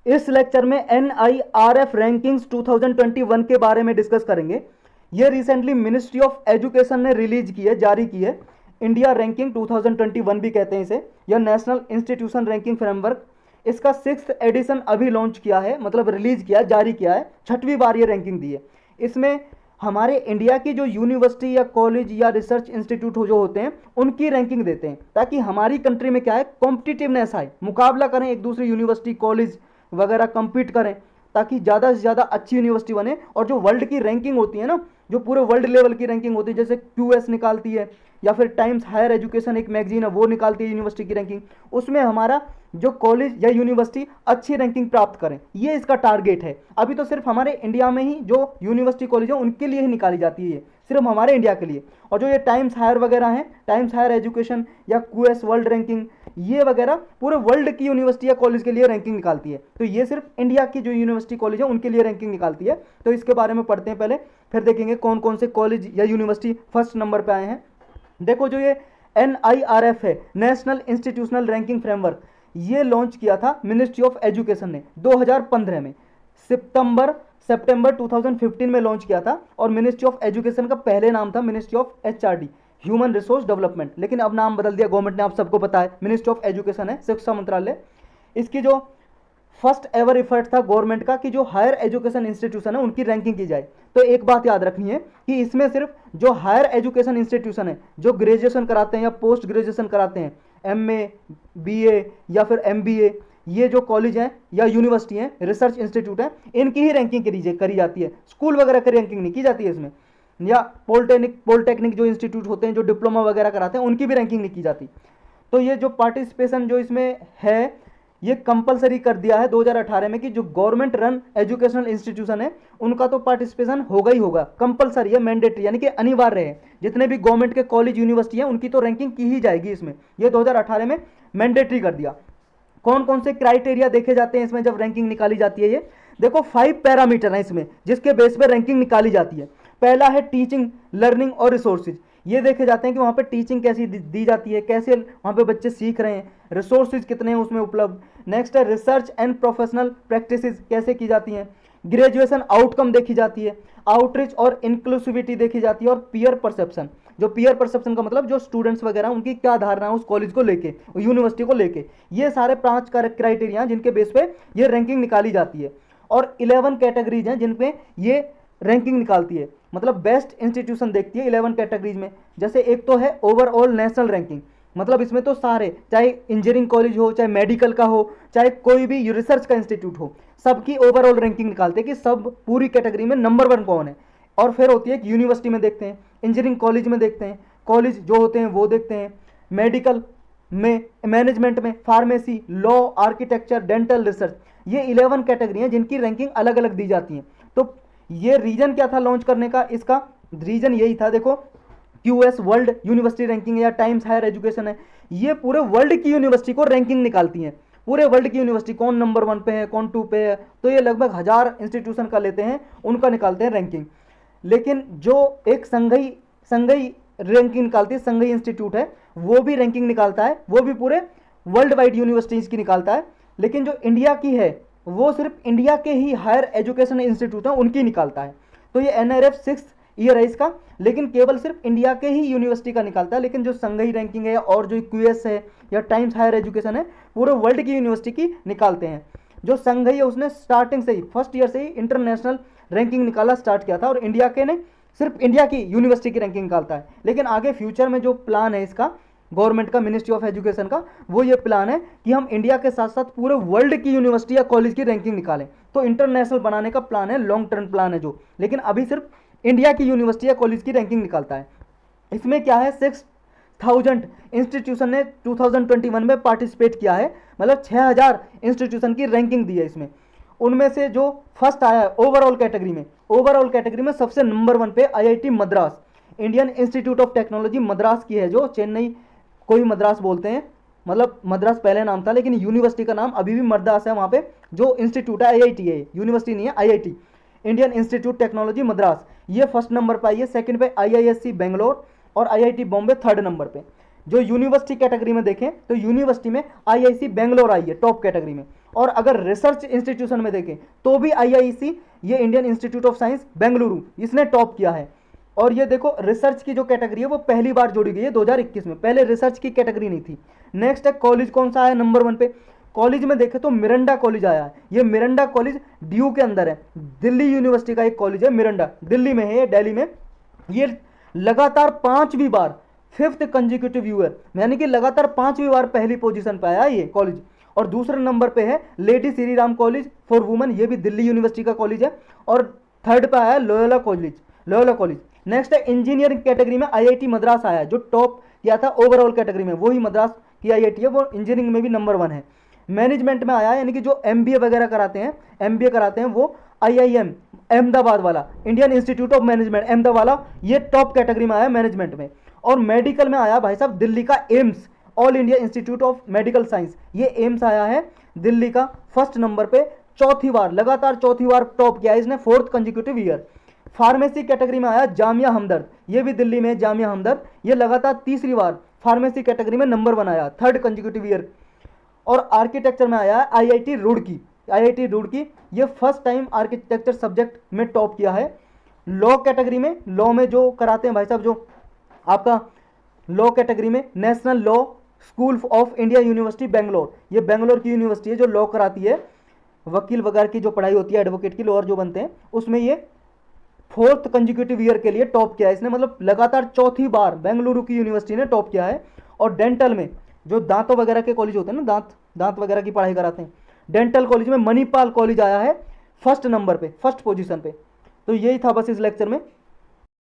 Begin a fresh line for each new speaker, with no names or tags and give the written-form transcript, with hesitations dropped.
इस लेक्चर में NIRF rankings 2021 के बारे में डिस्कस करेंगे। ये रिसेंटली मिनिस्ट्री ऑफ एजुकेशन ने रिलीज की है, जारी की है। इंडिया रैंकिंग 2021 भी कहते हैं इसे, या नेशनल इंस्टीट्यूशन रैंकिंग फ्रेमवर्क। इसका 6th एडिशन अभी लॉन्च किया है, मतलब रिलीज किया, जारी किया है। 6वीं बार ये रैंकिंग दी है। इसमें हमारे इंडिया की जो यूनिवर्सिटी या कॉलेज या रिसर्च इंस्टीट्यूट जो होते हैं उनकी रैंकिंग देते हैं, ताकि हमारी कंट्री में क्या है, कॉम्पिटिटिवनेस आए, मुकाबला करें एक दूसरे यूनिवर्सिटी कॉलेज वगैरह, compete करें, ताकि ज़्यादा से ज़्यादा अच्छी यूनिवर्सिटी बने। और जो वर्ल्ड की रैंकिंग होती है ना, जो पूरे वर्ल्ड लेवल की रैंकिंग होती है, जैसे QS निकालती है, या फिर टाइम्स हायर एजुकेशन एक मैगजीन है वो निकालती है यूनिवर्सिटी की रैंकिंग, उसमें हमारा जो कॉलेज या यूनिवर्सिटी अच्छी रैंकिंग प्राप्त करें, ये इसका टारगेट है। अभी तो सिर्फ हमारे इंडिया में ही जो यूनिवर्सिटी कॉलेज है उनके लिए ही निकाली जाती है, सिर्फ हमारे इंडिया के लिए। और जो ये टाइम्स हायर वगैरह हैं, टाइम्स हायर एजुकेशन या QS वर्ल्ड रैंकिंग, ये वगैरह पूरे वर्ल्ड की यूनिवर्सिटी या कॉलेज के लिए रैंकिंग निकालती है। तो ये सिर्फ इंडिया की जो यूनिवर्सिटी कॉलेज है उनके लिए रैंकिंग निकालती है। तो इसके बारे में पढ़ते हैं पहले, फिर देखेंगे कौन कौन से कॉलेज या यूनिवर्सिटी फर्स्ट नंबर पे आए हैं। देखो, जो ये NIRF है, नेशनल इंस्टीट्यूशनल रैंकिंग फ्रेमवर्क, ये लॉन्च किया था मिनिस्ट्री ऑफ एजुकेशन ने 2015 में, सितंबर 2015 में लॉन्च किया था। और मिनिस्ट्री ऑफ एजुकेशन का पहले नाम था ministry of HRD, human resource development, लेकिन अब नाम बदल दिया गवर्नमेंट ने, आप सबको पता है मिनिस्ट्री ऑफ एजुकेशन है, शिक्षा मंत्रालय। इसकी जो फर्स्ट एवर इफर्ट था गवर्नमेंट का कि जो हायर एजुकेशन इंस्टीट्यूशन है उनकी रैंकिंग की जाए। तो एक बात याद रखनी है कि इसमें सिर्फ जो हायर एजुकेशन इंस्टीट्यूशन है, जो ग्रेजुएशन कराते हैं या पोस्ट ग्रेजुएशन कराते हैं, MA BA या फिर MBA, ये जो कॉलेज हैं या यूनिवर्सिटी हैं, रिसर्च इंस्टीट्यूट हैं, इनकी ही रैंकिंग करी जाती है। स्कूल वगैरह की रैंकिंग नहीं की जाती है इसमें, या पॉलिटेक्निक जो इंस्टीट्यूट होते हैं जो डिप्लोमा वगैरह कराते हैं उनकी भी रैंकिंग नहीं की जाती। तो ये जो पार्टिसिपेशन जो इसमें है, ये कंपलसरी कर दिया है 2018 में कि जो गवर्नमेंट रन एजुकेशनल इंस्टीट्यूशन है उनका तो पार्टिसिपेशन होगा ही होगा, कंपलसरी है, मैंडेटरी, यानी कि अनिवार्य है। जितने भी गवर्नमेंट के कॉलेज यूनिवर्सिटी हैं उनकी तो रैंकिंग की ही जाएगी इसमें, ये 2018 में मैंडेटरी कर दिया। कौन कौन से क्राइटेरिया देखे जाते हैं इसमें जब रैंकिंग निकाली जाती है? ये देखो 5 पैरामीटर हैं इसमें जिसके बेस पे रैंकिंग निकाली जाती है। पहला है टीचिंग, लर्निंग और रिसोर्सेज। ये देखे जाते हैं कि वहाँ पे टीचिंग कैसी दी जाती है, कैसे वहाँ पे बच्चे सीख रहे हैं, रिसोर्सेज कितने हैं उसमें उपलब्ध। नेक्स्ट है रिसर्च एंड प्रोफेशनल प्रैक्टिसेस कैसे की जाती हैं। ग्रेजुएशन आउटकम देखी जाती है, आउटरीच और इंक्लूसिविटी देखी जाती है, और पीयर परसेप्शन। जो पीयर परसेप्शन का मतलब जो स्टूडेंट्स वगैरह उनकी क्या धारणा है उस कॉलेज को लेके, यूनिवर्सिटी को लेके, ये सारे 5 क्राइटेरिया जिनके बेस पे ये रैंकिंग निकाली जाती है। और 11 कैटेगरीज हैं जिन पे ये रैंकिंग निकालती है, मतलब बेस्ट इंस्टीट्यूशन देखती है 11 कैटेगरीज में। जैसे एक तो है ओवरऑल नेशनल रैंकिंग, मतलब इसमें तो सारे, चाहे इंजीनियरिंग कॉलेज हो, चाहे मेडिकल का हो, चाहे कोई भी रिसर्च का इंस्टीट्यूट हो, सबकी ओवरऑल रैंकिंग निकालते हैं कि सब पूरी कैटेगरी में नंबर 1 कौन है। और फिर होती है कि यूनिवर्सिटी में देखते हैं, इंजीनियरिंग कॉलेज में देखते हैं, कॉलेज जो होते हैं वो देखते हैं, मेडिकल में, मैनेजमेंट में, pharmacy, law, architecture, dental, research, ये 11 कैटेगरी हैं जिनकी रैंकिंग अलग अलग दी जाती हैं। तो ये रीजन क्या था लॉन्च करने का? इसका रीजन यही था, देखो QS वर्ल्ड यूनिवर्सिटी रैंकिंग या टाइम्स हायर एजुकेशन है, ये पूरे वर्ल्ड की यूनिवर्सिटी को रैंकिंग निकालती हैं। पूरे वर्ल्ड की यूनिवर्सिटी कौन नंबर 1 पे है, कौन 2 पे है, तो ये लगभग 1000 इंस्टीट्यूशन का लेते हैं, उनका निकालते हैं रैंकिंग। लेकिन जो एक संघई रैंकिंग निकालती है, संघई इंस्टीट्यूट है, वो भी रैंकिंग निकालता है, वो भी पूरे वर्ल्ड वाइड यूनिवर्सिटीज़ की निकालता है। लेकिन जो इंडिया की है वो सिर्फ इंडिया के ही हायर एजुकेशन इंस्टीट्यूट हैं उनकी निकालता है। तो ये NIRF 6th ईयर है इसका, लेकिन केवल सिर्फ इंडिया के ही यूनिवर्सिटी का निकालता है। लेकिन जो संघई रैंकिंग है और जो QS है या टाइम्स हायर एजुकेशन है, पूरे वर्ल्ड की यूनिवर्सिटी की निकालते हैं। जो संघई है उसने स्टार्टिंग से ही, फर्स्ट ईयर से ही इंटरनेशनल रैंकिंग निकाला स्टार्ट किया था, और इंडिया के ने सिर्फ इंडिया की यूनिवर्सिटी की रैंकिंग निकालता है। लेकिन आगे फ्यूचर में जो प्लान है इसका, गवर्नमेंट का, मिनिस्ट्री ऑफ एजुकेशन का, वो ये प्लान है कि हम इंडिया के साथ साथ पूरे वर्ल्ड की यूनिवर्सिटी या कॉलेज की रैंकिंग निकालें। तो इंटरनेशनल बनाने का प्लान है, लॉन्ग टर्म प्लान है जो, लेकिन अभी सिर्फ इंडिया की यूनिवर्सिटी या कॉलेज की रैंकिंग निकालता है। इसमें क्या है, 6000 इंस्टीट्यूशन ने 2021 में पार्टिसिपेट किया है, मतलब 6000 इंस्टीट्यूशन की रैंकिंग दी है इसमें। उनमें से जो फर्स्ट आया है ओवरऑल कैटेगरी में सबसे नंबर 1 पे IIT Madras, Indian institute of technology Madras की है, जो चेन्नई को ही मद्रास बोलते हैं, मतलब मद्रास पहले नाम था लेकिन यूनिवर्सिटी का नाम अभी भी मद्रास है। वहाँ पे जो इंस्टीट्यूट है IIT है, यूनिवर्सिटी नहीं है, IIT, Indian institute technology Madras, ये फर्स्ट नंबर पर आई है। सेकंड पे IISc बेंगलोर और IIT बॉम्बे थर्ड नंबर पे। जो यूनिवर्सिटी कैटेगरी में देखें तो यूनिवर्सिटी में IISc बेंगलोर आई है टॉप कैटेगरी में, और अगर रिसर्च इंस्टीट्यूशन में देखें तो भी आईआईसी, ये Indian institute of science Bengaluru, इसने टॉप किया है। और ये देखो रिसर्च की जो कैटेगरी है वो पहली बार जोड़ी गई है 2021 में, पहले रिसर्च की कैटेगरी नहीं थी। नेक्स्ट है कॉलेज कौन सा है नंबर 1 पे, कॉलेज में देखें तो मिरांडा कॉलेज आया है। ये मिरांडा कॉलेज ड्यू के अंदर है, दिल्ली यूनिवर्सिटी का एक कॉलेज है मिरांडा, दिल्ली में है, दिल्ली में। ये लगातार 5वीं बार, 5th कंजिक्यूटिव ईयर, यानी कि लगातार 5वीं बार पहली पोजीशन पे आया ये कॉलेज। और दूसरे नंबर पे है lady Shri Ram college for women, ये भी दिल्ली यूनिवर्सिटी का कॉलेज है। और थर्ड पे आया Loyola college, Loyola college. Next है इंजीनियरिंग कैटेगरी में आईआईटी मद्रास आया है, जो टॉप किया था ओवरऑल कैटेगरी में, वही मद्रास की आईआईटी है, वो इंजीनियरिंग में भी नंबर 1 है। मैनेजमेंट में आया है, यानी कि जो एमबीए वगैरह कराते हैं, एमबीए कराते हैं, वो आईआईएम अहमदाबाद वाला, Indian institute of management Ahmedabad वाला, ये टॉप कैटेगरी में आया मैनेजमेंट में। और मेडिकल में आया भाई साहब दिल्ली का AIIMS, all India institute of medical science, ये एम्स आया है दिल्ली का फर्स्ट नंबर पे, चौथी बार, लगातार चौथी बार टॉप किया है इसने, 4th consecutive year. Pharmacy category में आया जामिया हमदर्द, ये भी दिल्ली में जामिया हमदर्द, ये लगातार तीसरी बार फार्मेसी कैटेगरी में नंबर 1 आया, 3rd कंजिक्यूटिव ईयर। और आर्किटेक्चर में आया आईआईटी रुड़की, आईआईटी रुड़की, ये फर्स्ट टाइम आर्किटेक्चर सब्जेक्ट में टॉप किया है। लॉ कैटेगरी में, लॉ में जो कराते हैं भाई साहब, जो आपका लॉ कैटेगरी में national law school of India university Bangalore, ये बेंगलोर की यूनिवर्सिटी है जो लॉ कराती है, वकील वगैरह की जो पढ़ाई होती है, एडवोकेट की, लॉयर जो बनते हैं, उसमें ये 4th कंजिक्यूटिव ईयर के लिए टॉप किया है इसने, मतलब लगातार चौथी बार बेंगलुरु की यूनिवर्सिटी ने टॉप किया है। और डेंटल में जो दांतों वगैरह के कॉलेज होते हैं ना, दांत वगैरह की पढ़ाई कराते हैं, डेंटल कॉलेज में मणिपाल कॉलेज आया है फर्स्ट नंबर पे, फर्स्ट पोजीशन पे। तो यही था बस इस लेक्चर में।